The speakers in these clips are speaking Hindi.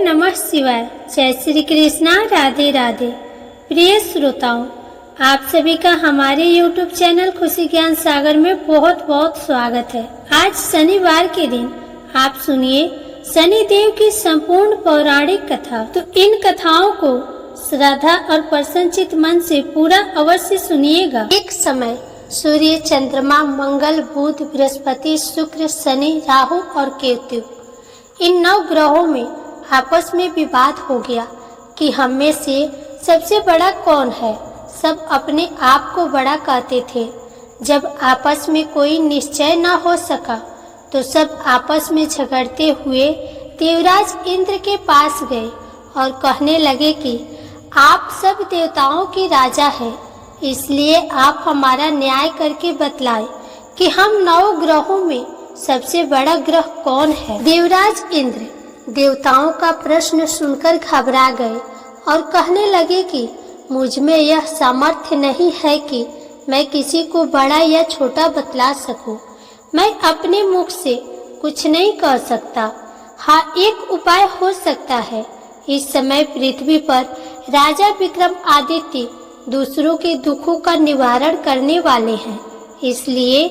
नमः शिवाय। जय श्री कृष्णा। राधे राधे। प्रिय श्रोताओं, आप सभी का हमारे YouTube चैनल खुशी ज्ञान सागर में बहुत बहुत स्वागत है। आज शनिवार के दिन आप सुनिए शनिदेव की संपूर्ण पौराणिक कथा। तो इन कथाओं को श्रद्धा और प्रसन्नचित मन से पूरा अवश्य सुनिएगा। एक समय सूर्य, चंद्रमा, मंगल, बुध, बृहस्पति, शुक्र, शनि, राहु और केतु, इन 9 ग्रहों में आपस में विवाद हो गया कि हम में से सबसे बड़ा कौन है। सब अपने आप को बड़ा कहते थे। जब आपस में कोई निश्चय न हो सका तो सब आपस में झगड़ते हुए देवराज इंद्र के पास गए और कहने लगे कि आप सब देवताओं के राजा हैं, इसलिए आप हमारा न्याय करके बतलाएं कि हम 9 ग्रहों में सबसे बड़ा ग्रह कौन है। देवराज इंद्र देवताओं का प्रश्न सुनकर घबरा गए और कहने लगे कि मुझ में यह सामर्थ्य नहीं है कि मैं किसी को बड़ा या छोटा बतला सकूं। मैं अपने मुख से कुछ नहीं कह सकता। हाँ, एक उपाय हो सकता है। इस समय पृथ्वी पर राजा विक्रमादित्य दूसरों के दुखों का निवारण करने वाले हैं, इसलिए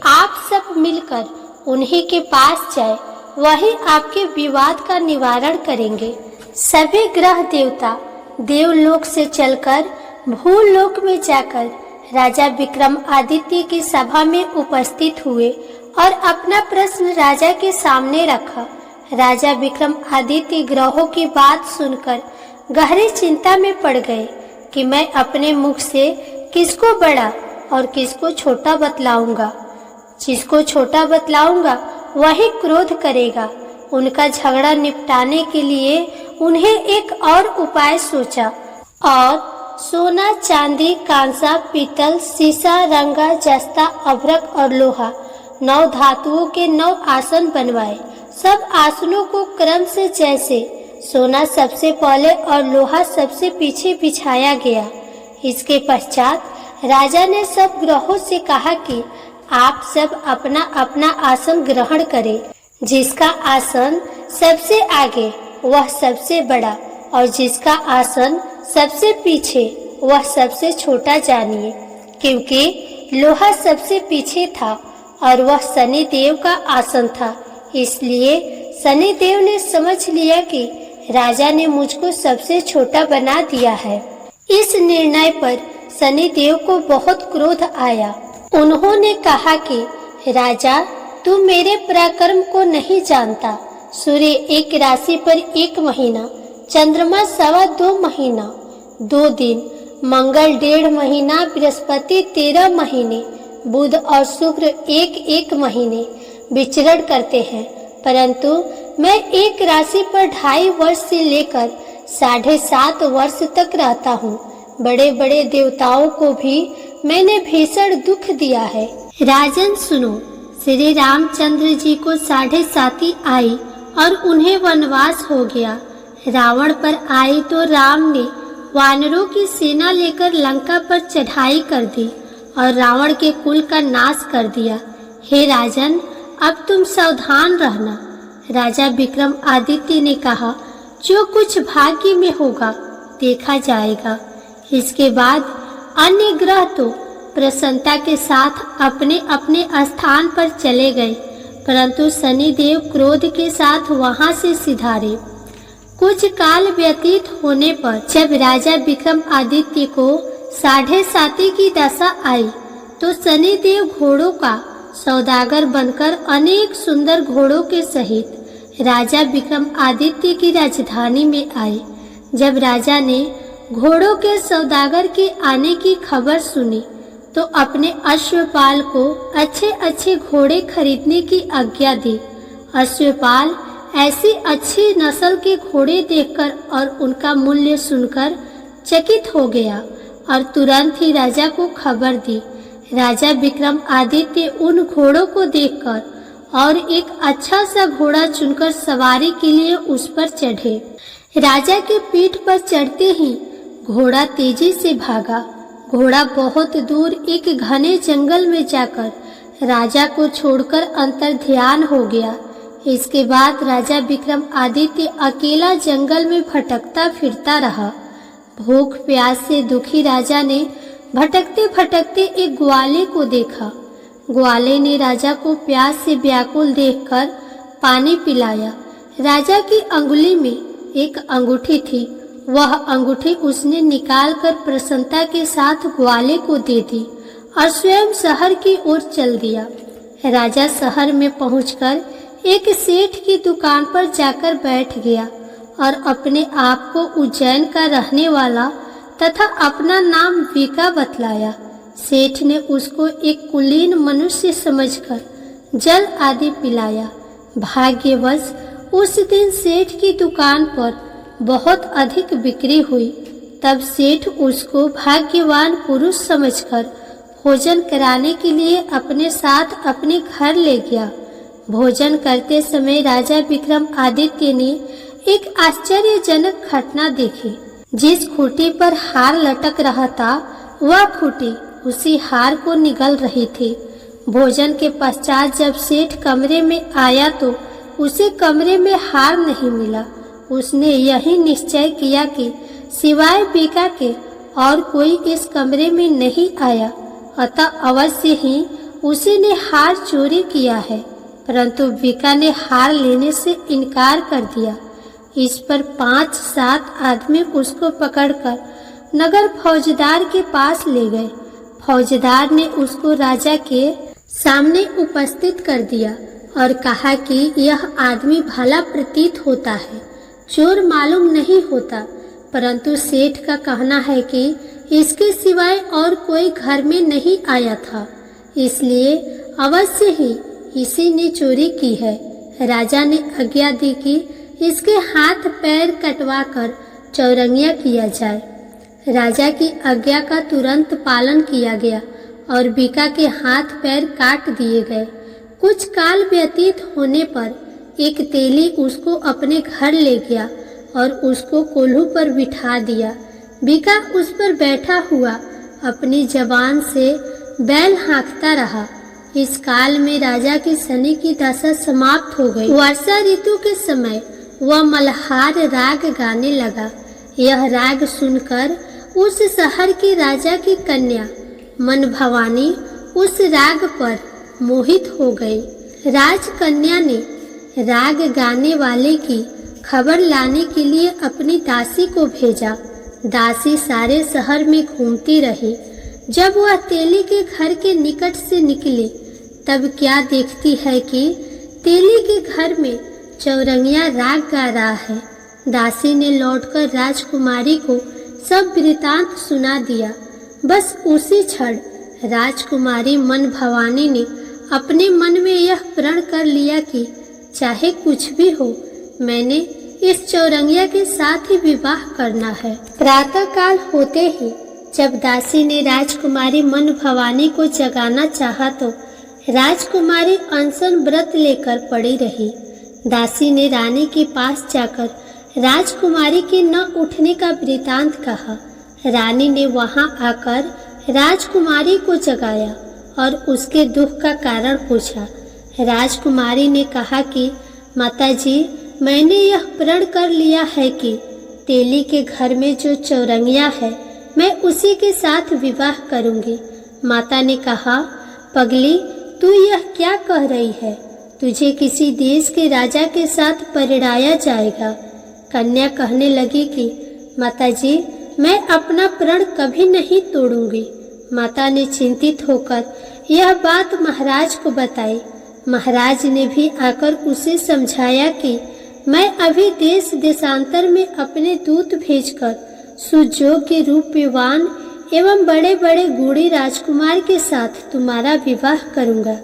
आप सब मिलकर उन्हीं के पास जाए, वही आपके विवाद का निवारण करेंगे। सभी ग्रह देवता देवलोक से चलकर भूलोक में जाकर राजा विक्रमादित्य की सभा में उपस्थित हुए और अपना प्रश्न राजा के सामने रखा। राजा विक्रमादित्य ग्रहों की बात सुनकर गहरी चिंता में पड़ गए कि मैं अपने मुख से किसको बड़ा और किसको छोटा बतलाऊंगा। जिसको छोटा बतलाऊंगा वही क्रोध करेगा। उनका झगड़ा निपटाने के लिए उन्हें एक और उपाय सोचा और सोना, चांदी, कांसा, पीतल, सीसा, रंगा, जस्ता, अभ्रक और लोहा 9 धातुओं के 9 आसन बनवाए। सब आसनों को क्रम से जैसे सोना सबसे पहले और लोहा सबसे पीछे बिछाया गया। इसके पश्चात राजा ने सब ग्रहों से कहा कि आप सब अपना अपना आसन ग्रहण करें। जिसका आसन सबसे आगे वह सबसे बड़ा और जिसका आसन सबसे पीछे वह सबसे छोटा जानिए। क्योंकि लोहा सबसे पीछे था और वह शनिदेव का आसन था, इसलिए शनिदेव ने समझ लिया कि राजा ने मुझको सबसे छोटा बना दिया है। इस निर्णय पर शनिदेव को बहुत क्रोध आया। उन्होंने कहा कि राजा, तू मेरे पराक्रम को नहीं जानता। सूर्य एक राशि पर 1 महीना, चंद्रमा 2.25 महीना 2 दिन, मंगल 1.5 महीना, बृहस्पति 13 महीने, बुध और शुक्र 1 महीने विचरण करते हैं। परंतु मैं एक राशि पर 2.5 वर्ष से लेकर 7.5 वर्ष तक रहता हूँ। बड़े बड़े देवताओं को भी मैंने भीषण दुख दिया है। राजन सुनो, श्री रामचंद्र जी को 7.5 आई और उन्हें वनवास हो गया। रावण पर आई तो राम ने वानरों की सेना लेकर लंका पर चढ़ाई कर दी और रावण के कुल का नाश कर दिया। हे राजन, अब तुम सावधान रहना। राजा विक्रमादित्य ने कहा, जो कुछ भाग्य में होगा देखा जाएगा। इसके बाद अन्य ग्रह तो प्रसन्नता के साथ अपने अपने स्थान पर चले गए, परंतु शनिदेव क्रोध के साथ वहां से सिधारे। कुछ काल व्यतीत होने पर जब राजा विक्रमादित्य को 7.5 की दशा आई तो शनिदेव घोड़ों का सौदागर बनकर अनेक सुंदर घोड़ों के सहित राजा विक्रमादित्य की राजधानी में आए। जब राजा ने घोड़ों के सौदागर के आने की खबर सुनी तो अपने अश्वपाल को अच्छे अच्छे घोड़े खरीदने की आज्ञा दी। अश्वपाल ऐसी अच्छी नस्ल के घोड़े देखकर और उनका मूल्य सुनकर चकित हो गया और तुरंत ही राजा को खबर दी। राजा विक्रमादित्य उन घोड़ों को देखकर और एक अच्छा सा घोड़ा चुनकर सवारी के लिए उस पर चढ़े। राजा के पीठ पर चढ़ते ही घोड़ा तेजी से भागा। घोड़ा बहुत दूर एक घने जंगल में जाकर राजा को छोड़कर अंतर्ध्यान हो गया। इसके बाद राजा विक्रमादित्य अकेला जंगल में भटकता फिरता रहा। भूख प्यास से दुखी राजा ने भटकते भटकते एक ग्वाले को देखा। ग्वाले ने राजा को प्यास से व्याकुल देखकर पानी पिलाया। राजा की अंगुली में एक अंगूठी थी। वह अंगूठी उसने निकालकर प्रसन्नता के साथ ग्वाले को दे दी और स्वयं शहर की ओर चल दिया। राजा शहर में पहुंचकर एक सेठ की दुकान पर जाकर बैठ गया और अपने आप को उज्जैन का रहने वाला तथा अपना नाम वीका बतलाया। सेठ ने उसको एक कुलीन मनुष्य समझकर जल आदि पिलाया। भाग्यवश उस दिन सेठ की दुकान पर बहुत अधिक बिक्री हुई। तब सेठ उसको भाग्यवान पुरुष समझकर भोजन कराने के लिए अपने साथ अपने घर ले गया। भोजन करते समय राजा विक्रमादित्य ने एक आश्चर्यजनक घटना देखी। जिस खूंटी पर हार लटक रहा था वह खूंटी उसी हार को निगल रही थी। भोजन के पश्चात जब सेठ कमरे में आया तो उसे कमरे में हार नहीं मिला। उसने यही निश्चय किया कि सिवाय वीका के और कोई इस कमरे में नहीं आया, अतः अवश्य ही उसी ने हार चोरी किया है। परंतु वीका ने हार लेने से इनकार कर दिया। इस पर 5-7 आदमी उसको पकड़कर नगर फौजदार के पास ले गए। फौजदार ने उसको राजा के सामने उपस्थित कर दिया और कहा कि यह आदमी भला प्रतीत होता है, चोर मालूम नहीं होता, परंतु सेठ का कहना है कि इसके सिवाय और कोई घर में नहीं आया था, इसलिए अवश्य ही इसी ने चोरी की है। राजा ने आज्ञा दी कि इसके हाथ पैर कटवाकर चौरंगिया किया जाए। राजा की आज्ञा का तुरंत पालन किया गया और वीका के हाथ पैर काट दिए गए। कुछ काल व्यतीत होने पर एक तेली उसको अपने घर ले गया और उसको कोल्हू पर बिठा दिया। वीका उस पर बैठा हुआ अपनी जबान से बैल हाँकता रहा। इस काल में राजा की शनि की दशा समाप्त हो गई। वर्षा ऋतु के समय वह मल्हार राग गाने लगा। यह राग सुनकर उस शहर की राजा की कन्या मन भवानी उस राग पर मोहित हो गई। राजकन्या ने राग गाने वाले की खबर लाने के लिए अपनी दासी को भेजा। दासी सारे शहर में घूमती रही। जब वह तेली के घर के निकट से निकली तब क्या देखती है कि तेली के घर में चौरंगिया राग गा रहा है। दासी ने लौटकर राजकुमारी को सब वृतांत सुना दिया। बस उसी क्षण राजकुमारी मन भवानी ने अपने मन में यह प्रण कर लिया कि चाहे कुछ भी हो, मैंने इस चौरंगिया के साथ ही विवाह करना है। प्रातः काल होते ही जब दासी ने राजकुमारी मन भवानी को जगाना चाहा तो राजकुमारी अनशन व्रत लेकर पड़ी रही। दासी ने रानी के पास जाकर राजकुमारी के न उठने का वृतांत कहा। रानी ने वहां आकर राजकुमारी को जगाया और उसके दुख का कारण पूछा। राजकुमारी ने कहा कि माताजी, मैंने यह प्रण कर लिया है कि तेली के घर में जो चौरंगिया है मैं उसी के साथ विवाह करूंगी। माता ने कहा, पगली, तू यह क्या कह रही है? तुझे किसी देश के राजा के साथ परिणाया जाएगा। कन्या कहने लगी कि माताजी, मैं अपना प्रण कभी नहीं तोड़ूंगी। माता ने चिंतित होकर यह बात महाराज को बताई। महाराज ने भी आकर उसे समझाया कि मैं अभी देश देशांतर में अपने दूत भेजकर सुयोग्य रूपवान एवं बड़े बड़े गुणी राजकुमार के साथ तुम्हारा विवाह करूंगा।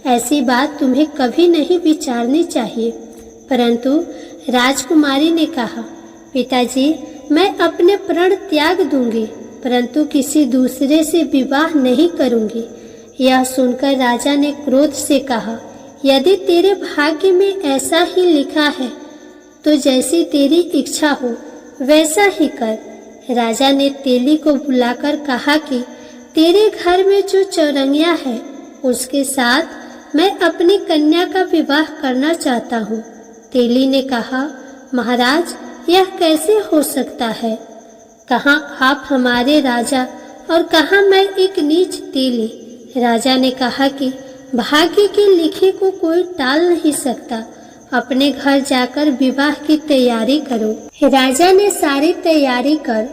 ऐसी बात तुम्हें कभी नहीं विचारनी चाहिए। परंतु राजकुमारी ने कहा, पिताजी, मैं अपने प्रण त्याग दूंगी, परंतु किसी दूसरे से विवाह नहीं करूंगी। यह सुनकर राजा ने क्रोध से कहा, यदि तेरे भाग्य में ऐसा ही लिखा है तो जैसी तेरी इच्छा हो वैसा ही कर। राजा ने तेली को बुलाकर कहा कि तेरे घर में जो चौरंगिया है उसके साथ मैं अपनी कन्या का विवाह करना चाहता हूँ। तेली ने कहा, महाराज, यह कैसे हो सकता है? कहाँ आप हमारे राजा और कहाँ मैं एक नीच तेली। राजा ने कहा कि भाग्य के लिखे को कोई टाल नहीं सकता। अपने घर जाकर विवाह की तैयारी करो। राजा ने सारी तैयारी कर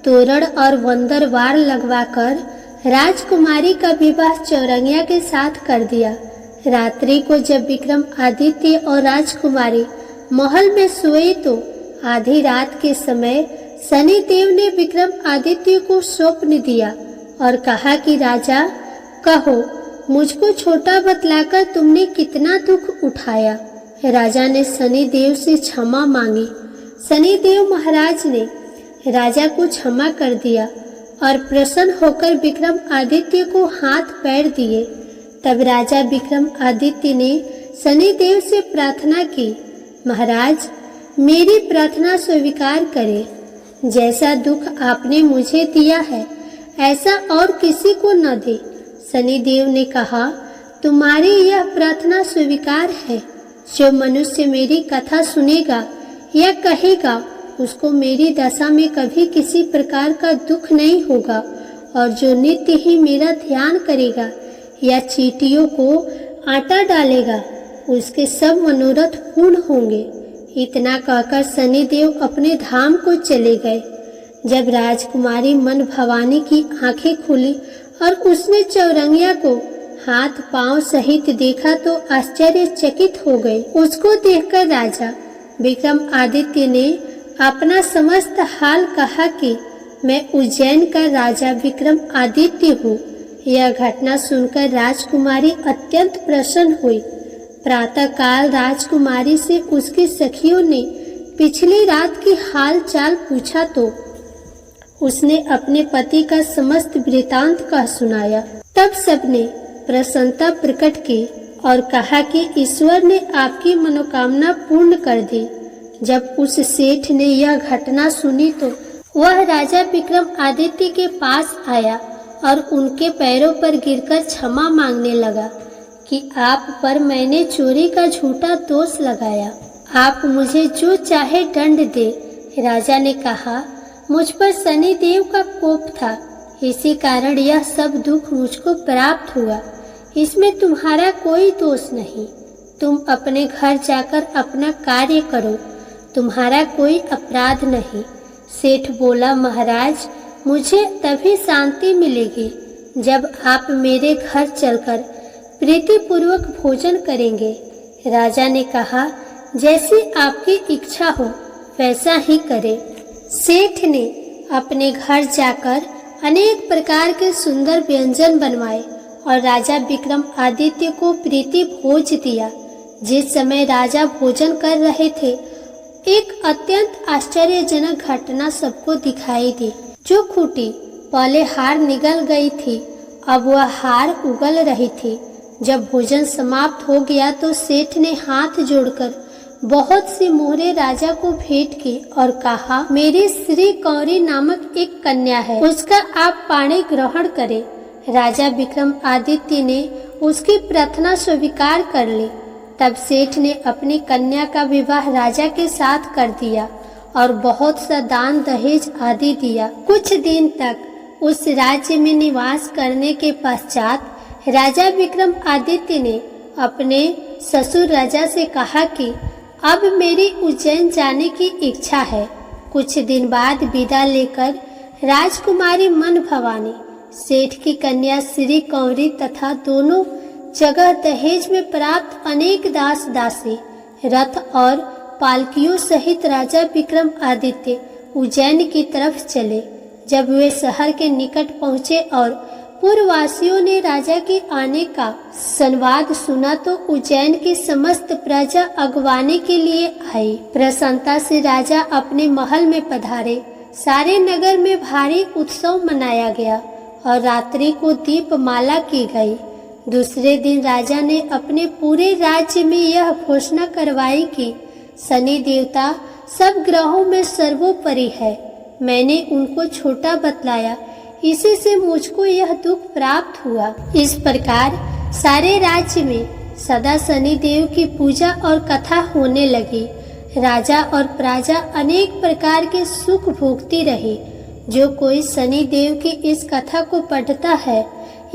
तोरण और वंदरवार लगवाकर राजकुमारी का विवाह चौरंगिया के साथ कर दिया। रात्रि को जब विक्रमादित्य और राजकुमारी महल में सोए तो आधी रात के समय शनिदेव ने विक्रमादित्य को स्वप्न दिया और कहा कि राजा, कहो, मुझको छोटा बतलाकर तुमने कितना दुख उठाया। राजा ने शनिदेव से क्षमा मांगी। शनिदेव महाराज ने राजा को क्षमा कर दिया और प्रसन्न होकर विक्रमादित्य को हाथ पैर दिए। तब राजा विक्रमादित्य ने शनिदेव से प्रार्थना की, महाराज, मेरी प्रार्थना स्वीकार करें। जैसा दुख आपने मुझे दिया है ऐसा और किसी को न दे। शनिदेव ने कहा, तुम्हारी यह प्रार्थना स्वीकार है। जो मनुष्य मेरी कथा सुनेगा या कहेगा उसको मेरी दशा में कभी किसी प्रकार का दुख नहीं होगा, और जो नित्य ही मेरा ध्यान करेगा या चींटियों को आटा डालेगा उसके सब मनोरथ पूर्ण होंगे। इतना कहकर शनिदेव अपने धाम को चले गए। जब राजकुमारी मन भवानी की आंखें खुली और उसने चौरंगिया को हाथ पांव सहित देखा तो आश्चर्यचकित हो गए। उसको देखकर राजा विक्रमादित्य ने अपना समस्त हाल कहा कि मैं उज्जैन का राजा विक्रमादित्य हूँ। यह घटना सुनकर राजकुमारी अत्यंत प्रसन्न हुई। प्रातःकाल राजकुमारी से उसकी सखियों ने पिछली रात की हाल चाल पूछा तो उसने अपने पति का समस्त वृतांत कह सुनाया। तब सबने प्रसन्नता प्रकट की और कहा कि ईश्वर ने आपकी मनोकामना पूर्ण कर दी। जब उस सेठ ने यह घटना सुनी तो वह राजा विक्रमादित्य के पास आया और उनके पैरों पर गिरकर क्षमा मांगने लगा कि आप पर मैंने चोरी का झूठा दोष लगाया। आप मुझे जो चाहे दंड दे। राजा ने कहा, मुझ पर शनिदेव का कोप था, इसी कारण यह सब दुख मुझको प्राप्त हुआ। इसमें तुम्हारा कोई दोष नहीं। तुम अपने घर जाकर अपना कार्य करो, तुम्हारा कोई अपराध नहीं। सेठ बोला, महाराज, मुझे तभी शांति मिलेगी जब आप मेरे घर चलकर प्रीतिपूर्वक भोजन करेंगे। राजा ने कहा, जैसी आपकी इच्छा हो वैसा ही करे। सेठ ने अपने घर जाकर अनेक प्रकार के सुंदर व्यंजन बनवाए और राजा विक्रमादित्य को प्रीति भोज दिया। जिस समय राजा भोजन कर रहे थे एक अत्यंत आश्चर्यजनक घटना सबको दिखाई दी। जो खूंटी पहले हार निगल गई थी अब वह हार उगल रही थी। जब भोजन समाप्त हो गया तो सेठ ने हाथ जोड़कर बहुत सी मोहरे राजा को भेंट की और कहा, मेरी श्री कौरी नामक एक कन्या है, उसका आप पाणी ग्रहण करें। राजा विक्रमादित्य ने उसकी प्रार्थना स्वीकार कर ली। तब सेठ ने अपनी कन्या का विवाह राजा के साथ कर दिया और बहुत सा दान दहेज आदि दिया। कुछ दिन तक उस राज्य में निवास करने के पश्चात राजा विक्रमादित्य ने अपने ससुर राजा से कहा कि अब मेरी उज्जैन जाने की इच्छा है। कुछ दिन बाद विदा लेकर राजकुमारी मन भवानी, सेठ की कन्या श्री कौरी तथा दोनों जगह दहेज में प्राप्त अनेक दास दासी, रथ और पालकियों सहित राजा विक्रमादित्य उज्जैन की तरफ चले। जब वे शहर के निकट पहुँचे और पूर्ववासियों ने राजा के आने का संवाद सुना तो उज्जैन की समस्त प्रजा अगवाने के लिए आई। प्रसन्नता से राजा अपने महल में पधारे। सारे नगर में भारी उत्सव मनाया गया और रात्रि को दीपमाला की गई। दूसरे दिन राजा ने अपने पूरे राज्य में यह घोषणा करवाई कि शनि देवता सब ग्रहों में सर्वोपरि है। मैंने उनको छोटा बतलाया, इसी से मुझको यह दुख प्राप्त हुआ। इस प्रकार सारे राज्य में सदा शनिदेव की पूजा और कथा होने लगी। राजा और प्रजा अनेक प्रकार के सुख भोगती रही। जो कोई शनिदेव की इस कथा को पढ़ता है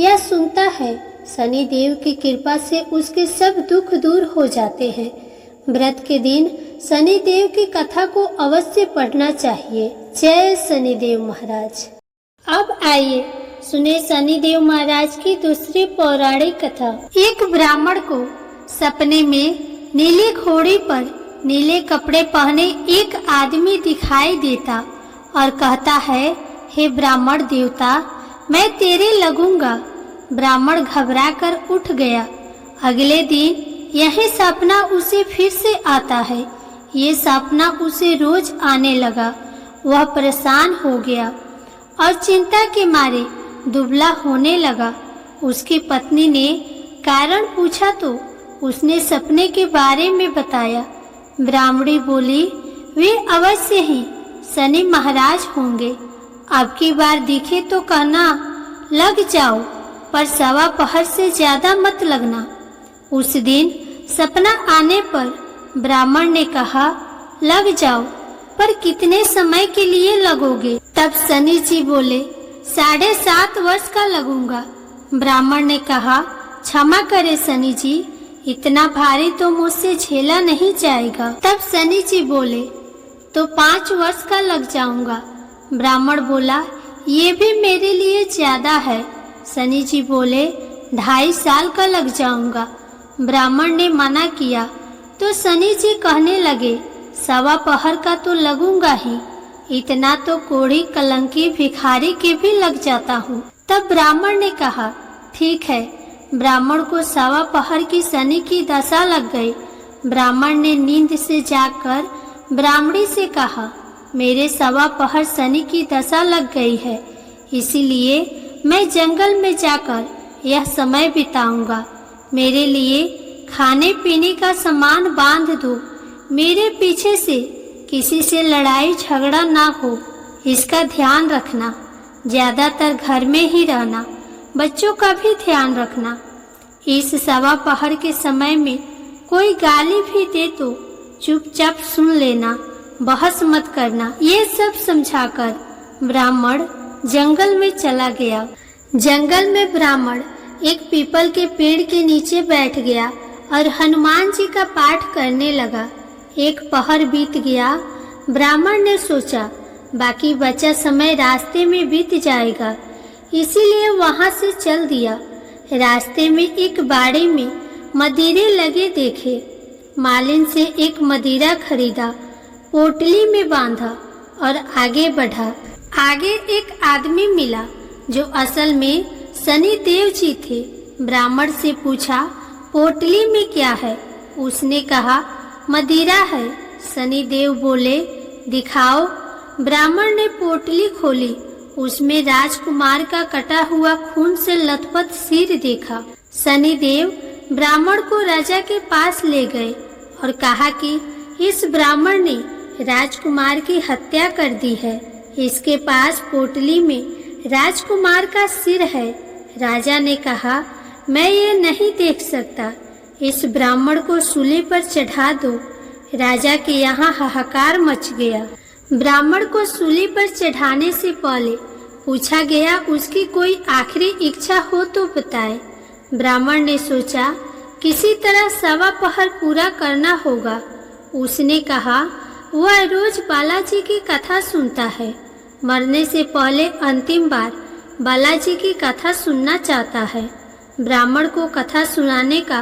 या सुनता है, शनिदेव की कृपा से उसके सब दुख दूर हो जाते हैं। व्रत के दिन शनिदेव की कथा को अवश्य पढ़ना चाहिए। जय शनिदेव महाराज। अब आइए सुने शनिदेव महाराज की दूसरी पौराणिक कथा। एक ब्राह्मण को सपने में नीली घोड़ी पर नीले कपड़े पहने एक आदमी दिखाई देता और कहता है, हे ब्राह्मण देवता, मैं तेरे लगूंगा। ब्राह्मण घबराकर उठ गया। अगले दिन यही सपना उसे फिर से आता है। ये सपना उसे रोज आने लगा। वह परेशान हो गया और चिंता के मारे दुबला होने लगा। उसकी पत्नी ने कारण पूछा तो उसने सपने के बारे में बताया। ब्राह्मणी बोली, वे अवश्य ही शनि महाराज होंगे। अब की बार दिखे तो कहना, लग जाओ, पर सवा पहर से ज्यादा मत लगना। उस दिन सपना आने पर ब्राह्मण ने कहा, लग जाओ, पर कितने समय के लिए लगोगे? तब शनि जी बोले, 7.5 वर्ष का लगूंगा। ब्राह्मण ने कहा, क्षमा करे शनि जी, इतना भारी तो मुझसे झेला नहीं जाएगा। तब शनि जी बोले, तो 5 वर्ष का लग जाऊंगा। ब्राह्मण बोला, ये भी मेरे लिए ज्यादा है। शनि जी बोले, 2.5 साल का लग जाऊंगा। ब्राह्मण ने मना किया तो शनि जी कहने लगे, सवा पहर का तो लगूंगा ही, इतना तो कोढ़ी कलंकी भिखारी के भी लग जाता हूँ। तब ब्राह्मण ने कहा, ठीक है। ब्राह्मण को सवा पहर की शनि की दशा लग गई। ब्राह्मण ने नींद से जागकर ब्राह्मणी से कहा, मेरे सवा पहर शनि की दशा लग गई है, इसीलिए मैं जंगल में जाकर यह समय बिताऊंगा। मेरे लिए खाने पीने का सामान बांध दो। मेरे पीछे से किसी से लड़ाई झगड़ा ना हो, इसका ध्यान रखना। ज्यादातर घर में ही रहना, बच्चों का भी ध्यान रखना। इस सवा पहर के समय में कोई गाली भी दे तो चुपचाप सुन लेना, बहस मत करना। ये सब समझाकर ब्राह्मण जंगल में चला गया। जंगल में ब्राह्मण एक पीपल के पेड़ के नीचे बैठ गया और हनुमान जी का पाठ करने लगा। एक पहर बीत गया। ब्राह्मण ने सोचा, बाकी बचा समय रास्ते में बीत जाएगा, इसीलिए वहां से चल दिया। रास्ते में एक बाड़े में मदिरे लगे देखे। मालिन से एक मदिरा खरीदा, पोटली में बांधा और आगे बढ़ा। आगे एक आदमी मिला जो असल में शनि देव जी थे। ब्राह्मण से पूछा, पोटली में क्या है? उसने कहा, मदिरा है। शनि देव बोले, दिखाओ। ब्राह्मण ने पोटली खोली। उसमें राजकुमार का कटा हुआ खून से लथपथ सिर देखा। शनि देव ब्राह्मण को राजा के पास ले गए और कहा कि इस ब्राह्मण ने राजकुमार की हत्या कर दी है। इसके पास पोटली में राजकुमार का सिर है। राजा ने कहा, मैं ये नहीं देख सकता, इस ब्राह्मण को सूली पर चढ़ा दो। राजा के यहाँ हाहाकार मच गया। ब्राह्मण को सूली पर चढ़ाने से पहले पूछा गया, उसकी कोई आखिरी इच्छा हो तो बताए। ब्राह्मण ने सोचा, किसी तरह सवा पहर पूरा करना होगा। उसने कहा, वह रोज बालाजी की कथा सुनता है, मरने से पहले अंतिम बार बालाजी की कथा सुनना चाहता है। ब्राह्मण को कथा सुनाने का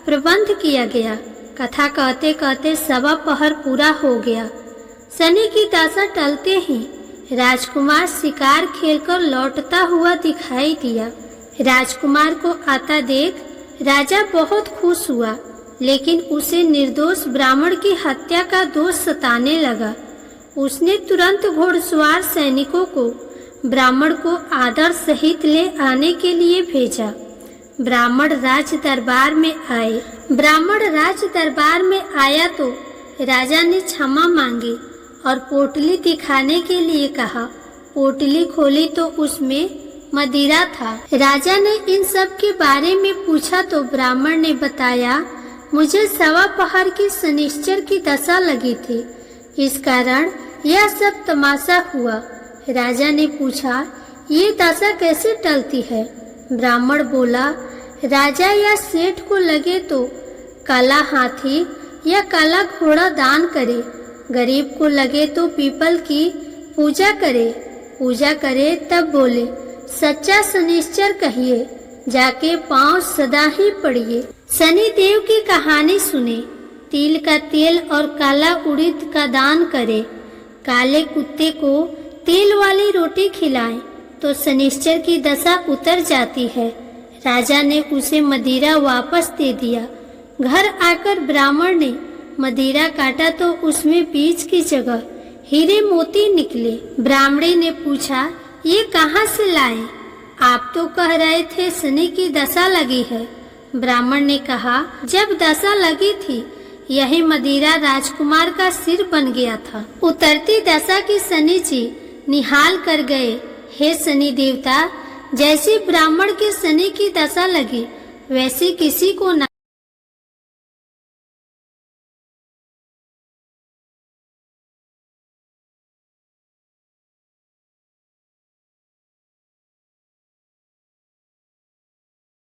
प्रबंध किया गया। कथा कहते कहते सवा पहर पूरा हो गया। शनि की दशा टलते ही राजकुमार शिकार खेलकर लौटता हुआ दिखाई दिया। राजकुमार को आता देख राजा बहुत खुश हुआ, लेकिन उसे निर्दोष ब्राह्मण की हत्या का दोष सताने लगा। उसने तुरंत घोड़सवार सैनिकों को ब्राह्मण को आदर सहित ले आने के लिए भेजा। ब्राह्मण राज दरबार में आए। ब्राह्मण राज दरबार में आया तो राजा ने क्षमा मांगी और पोटली दिखाने के लिए कहा। पोटली खोली तो उसमें मदिरा था। राजा ने इन सब के बारे में पूछा तो ब्राह्मण ने बताया, मुझे सवा पहर की शनिश्चर की दशा लगी थी, इस कारण यह सब तमाशा हुआ। राजा ने पूछा, ये दशा कैसे टलती है? ब्राह्मण बोला, राजा या सेठ को लगे तो काला हाथी या काला घोड़ा दान करे, गरीब को लगे तो पीपल की पूजा करे तब बोले, सच्चा शनिश्चर कहिए, जाके पांव सदा ही पड़िए। शनि देव की कहानी सुने, तिल का तेल और काला उड़द का दान करे, काले कुत्ते को तेल वाली रोटी खिलाएं तो शनिश्चर की दशा उतर जाती है। राजा ने उसे मदिरा वापस दे दिया। घर आकर ब्राह्मण ने मदिरा काटा तो उसमें बीज की जगह हीरे मोती निकले। ब्राह्मणी ने पूछा, ये कहाँ से लाए? आप तो कह रहे थे शनि की दशा लगी है। ब्राह्मण ने कहा, जब दशा लगी थी यही मदिरा राजकुमार का सिर बन गया था। उतरती दशा की शनि जी निहाल कर गए। हे शनि देवता, जैसी ब्राह्मण के शनि की दशा लगी वैसी किसी को न